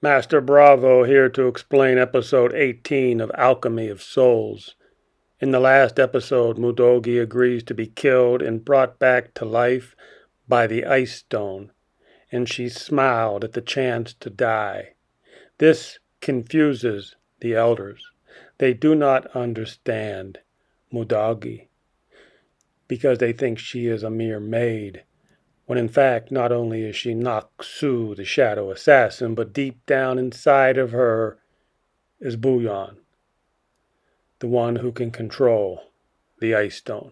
Master Bravo here to explain episode 18 of Alchemy of Souls. In the last episode, Mudogi agrees to be killed and brought back to life by the Ice Stone, and she smiled at the chance to die. This confuses the elders. They do not understand Mudogi because they think she is a mere maid, when in fact not only is she Naksu, the shadow assassin, but deep down inside of her is Bu-yeon, the one who can control the Ice Stone.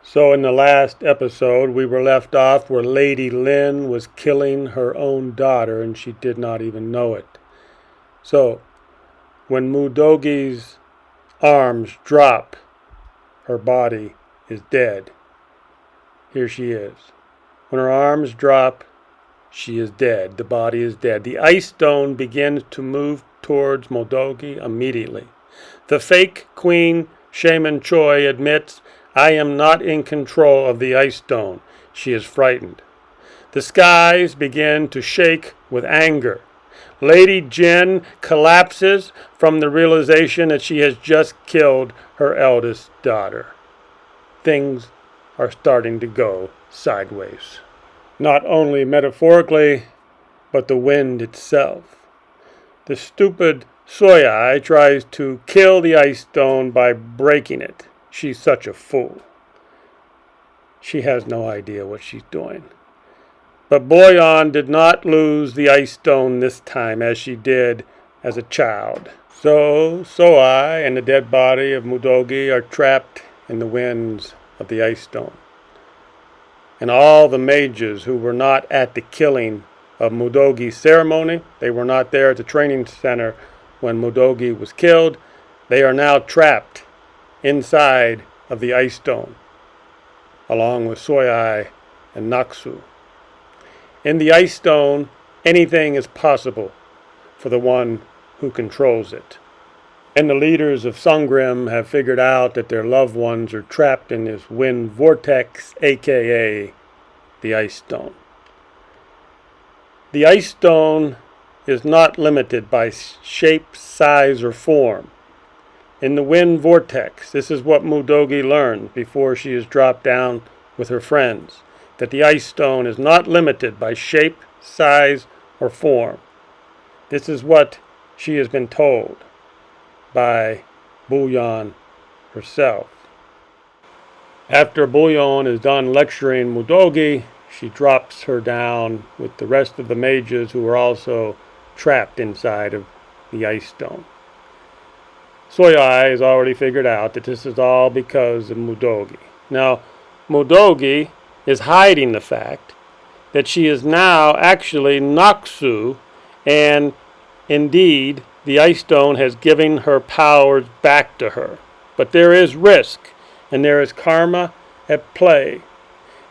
So in the last episode, we were left off where Lady Lin was killing her own daughter and she did not even know it. So when Mudogi's arms drop, her body is dead. Here she is. When her arms drop, she is dead. The body is dead. The Ice Stone begins to move towards Mudogi immediately. The fake queen, Shaman Choi, admits, "I am not in control of the Ice Stone." She is frightened. The skies begin to shake with anger. Lady Jin collapses from the realization that she has just killed her eldest daughter. Things are starting to go sideways. Not only metaphorically, but the wind itself. The stupid Soyai tries to kill the Ice Stone by breaking it. She's such a fool. She has no idea what she's doing. But Bu-yeon did not lose the Ice Stone this time as she did as a child. So Soyai and the dead body of Mudogi are trapped in the winds of the Ice Stone. And all the mages who were not at the killing of Mudogi's ceremony, they were not there at the training center when Mudogi was killed, they are now trapped inside of the Ice Stone, along with Soyai and Naksu. In the Ice Stone, anything is possible for the one who controls it. And the leaders of Sungrim have figured out that their loved ones are trapped in this wind vortex, aka the Ice Stone. The Ice Stone is not limited by shape, size, or form. In the wind vortex, this is what Mudogi learned before she is dropped down with her friends, that the Ice Stone is not limited by shape, size, or form. This is what she has been told by Bu-yeon herself. After Bu-yeon is done lecturing Mudogi, she drops her down with the rest of the mages who are also trapped inside of the Ice Stone. Soyai has already figured out that this is all because of Mudogi. Now, Mudogi is hiding the fact that she is now actually Naksu, and indeed the Ice Stone has given her powers back to her. But there is risk, and there is karma at play.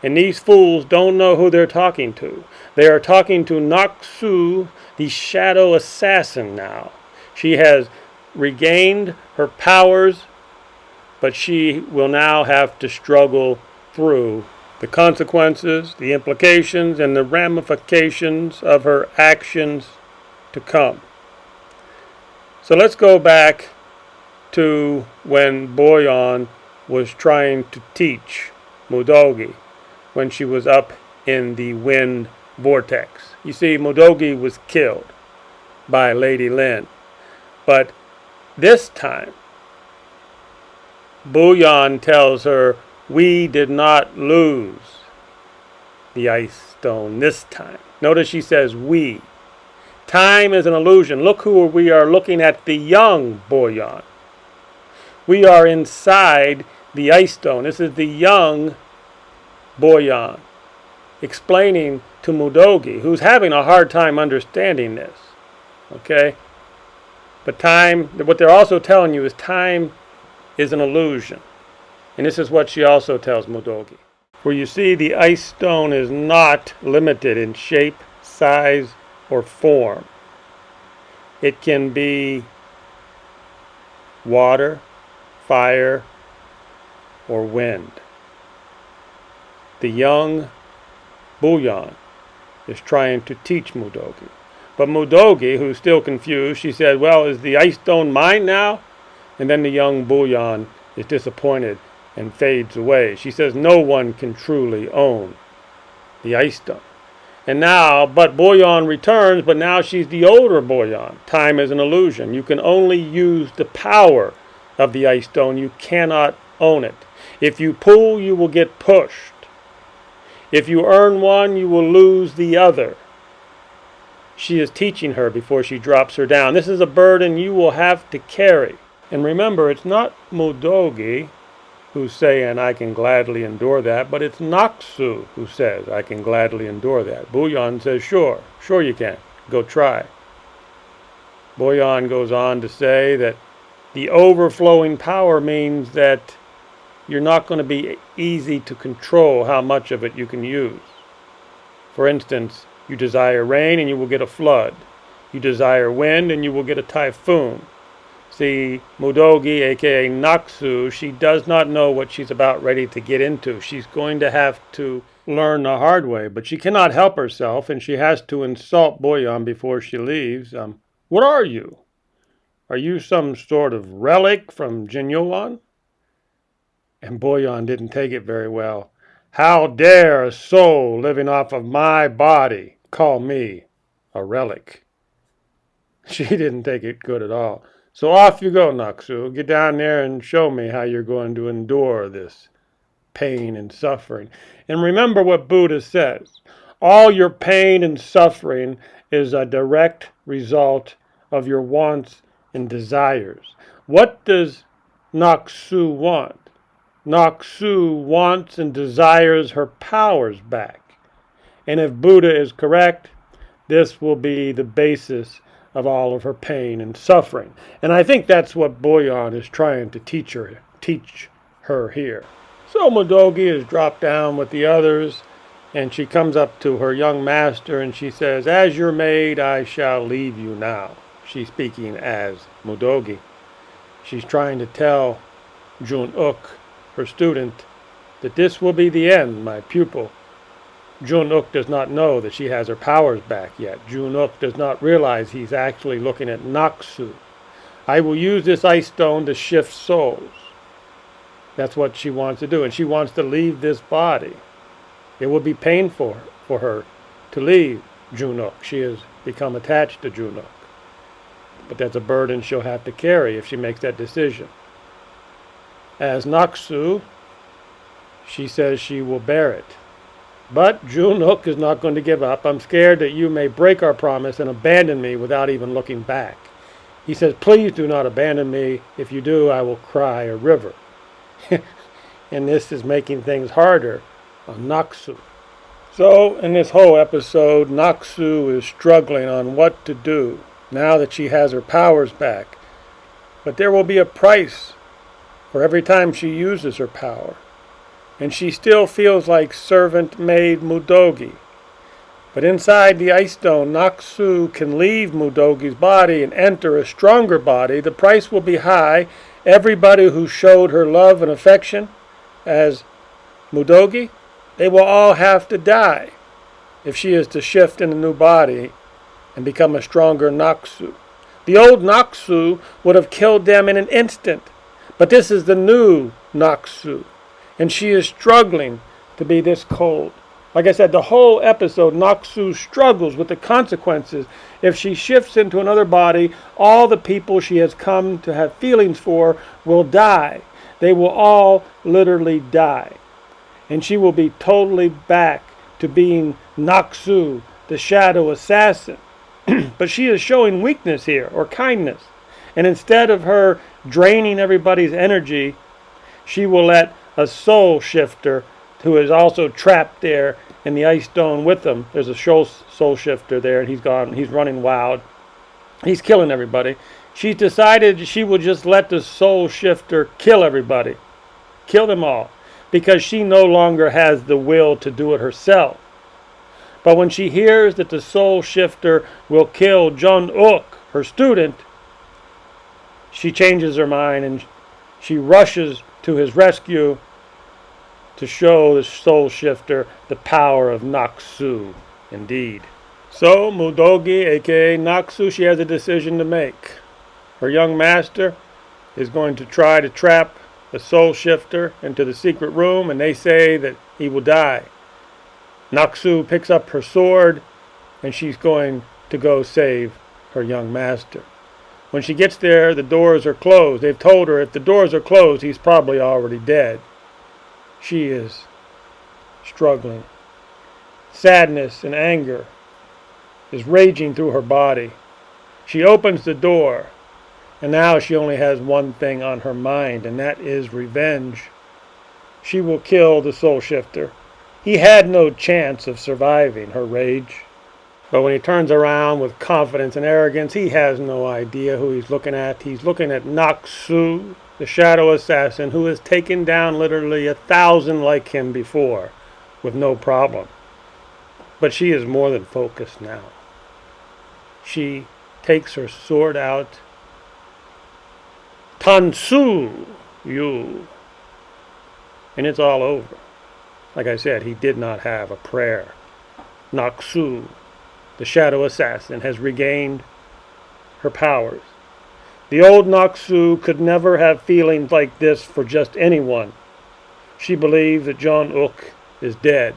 And these fools don't know who they're talking to. They are talking to Naksu, the shadow assassin now. She has regained her powers, but she will now have to struggle through the consequences, the implications, and the ramifications of her actions to come. So let's go back to when Bu-yeon was trying to teach Mudogi when she was up in the wind vortex. You see, Mudogi was killed by Lady Lin. But this time, Bu-yeon tells her, "We did not lose the Ice Stone this time." Notice she says we. Time is an illusion. Look who we are looking at, the young Bu-yeon. We are inside the Ice Stone. This is the young Bu-yeon explaining to Mudogi, who's having a hard time understanding this. Okay? But time, what they're also telling you is time is an illusion. And this is what she also tells Mudogi. Where you see the Ice Stone is not limited in shape, size, or form. It can be water, fire, or wind. The young Bu-yeon is trying to teach Mudogi. But Mudogi, who's still confused, she said, well, is the ice stone mine now? And then the young Bu-yeon is disappointed and fades away. She says no one can truly own the ice stone. And now, but Bu-yeon returns, but now she's the older Bu-yeon. Time is an illusion. You can only use the power of the ice stone. You cannot own it. If you pull, you will get pushed. If you earn one, you will lose the other. She is teaching her before she drops her down. This is a burden you will have to carry. And remember, it's not Mudogi who's saying, I can gladly endure that, but it's Naksu who says, I can gladly endure that. Bu-yeon says, sure you can. Go try. Bu-yeon goes on to say that the overflowing power means that you're not going to be easy to control how much of it you can use. For instance, you desire rain and you will get a flood. You desire wind and you will get a typhoon. See, Mudogi, aka Naksu, she does not know what she's about ready to get into. She's going to have to learn the hard way, but she cannot help herself, and she has to insult Bu-yeon before she leaves. What are you? Are you some sort of relic from Jinyoan? And Bu-yeon didn't take it very well. How dare a soul living off of my body call me a relic? She didn't take it good at all. So off you go, Naksu. Get down there and show me how you're going to endure this pain and suffering. And remember what Buddha says. All your pain and suffering is a direct result of your wants and desires. What does Naksu want? Naksu wants and desires her powers back. And if Buddha is correct, this will be the basis of all of her pain and suffering. And I think that's what Bu-yeon is trying to teach her here. So Mudogi is dropped down with the others, and she comes up to her young master and she says, as your maid, I shall leave you now. She's speaking as Mudogi. She's trying to tell Jun-uk, her student, that this will be the end, my pupil. Jun-uk does not know that she has her powers back yet. Jun-uk does not realize he's actually looking at Naksu. I will use this ice stone to shift souls. That's what she wants to do, and she wants to leave this body. It will be painful for her to leave Jun-uk. She has become attached to Jun-uk. But that's a burden she'll have to carry if she makes that decision. As Naksu, she says she will bear it. But Jun-uk is not going to give up. I'm scared that you may break our promise and abandon me without even looking back. He says, please do not abandon me. If you do, I will cry a river. And this is making things harder on Naksu. So in this whole episode, Naksu is struggling on what to do now that she has her powers back. But there will be a price for every time she uses her power. And she still feels like servant maid Mudogi. But inside the ice stone, Naksu can leave Mudogi's body and enter a stronger body. The price will be high. Everybody who showed her love and affection as Mudogi, they will all have to die if she is to shift in a new body and become a stronger Naksu. The old Naksu would have killed them in an instant. But this is the new Naksu. And she is struggling to be this cold. Like I said, the whole episode, Naksu struggles with the consequences. If she shifts into another body, all the people she has come to have feelings for will die. They will all literally die. And she will be totally back to being Naksu, the shadow assassin. But she is showing weakness here, or kindness. And instead of her draining everybody's energy, she will let a soul shifter who is also trapped there in the ice stone with them. There's a soul shifter there, and he's running wild. He's killing everybody. She's decided she will just let the soul shifter kill everybody. Kill them all. Because she no longer has the will to do it herself. But when she hears that the soul shifter will kill Jun-uk, her student, she changes her mind and she rushes to his rescue to show the soul shifter the power of Naksu, indeed. So Mudogi, aka Naksu, she has a decision to make. Her young master is going to try to trap the soul shifter into the secret room, and they say that he will die. Naksu picks up her sword, and she's going to go save her young master. When she gets there, the doors are closed. They've told her if the doors are closed, he's probably already dead. She is struggling. Sadness and anger is raging through her body. She opens the door, and now she only has one thing on her mind, and that is revenge. She will kill the soul shifter. He had no chance of surviving her rage. But when he turns around with confidence and arrogance, he has no idea who he's looking at. He's looking at Naksu, the shadow assassin, who has taken down literally 1,000 like him before with no problem. But she is more than focused now. She takes her sword out. Tansu you. And it's all over. Like I said, he did not have a prayer. Naksu, the shadow assassin, has regained her powers. The old Naksu could never have feelings like this for just anyone. She believes that Jong-uk is dead.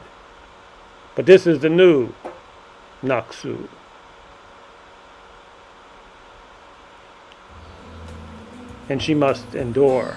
But this is the new Naksu. And she must endure.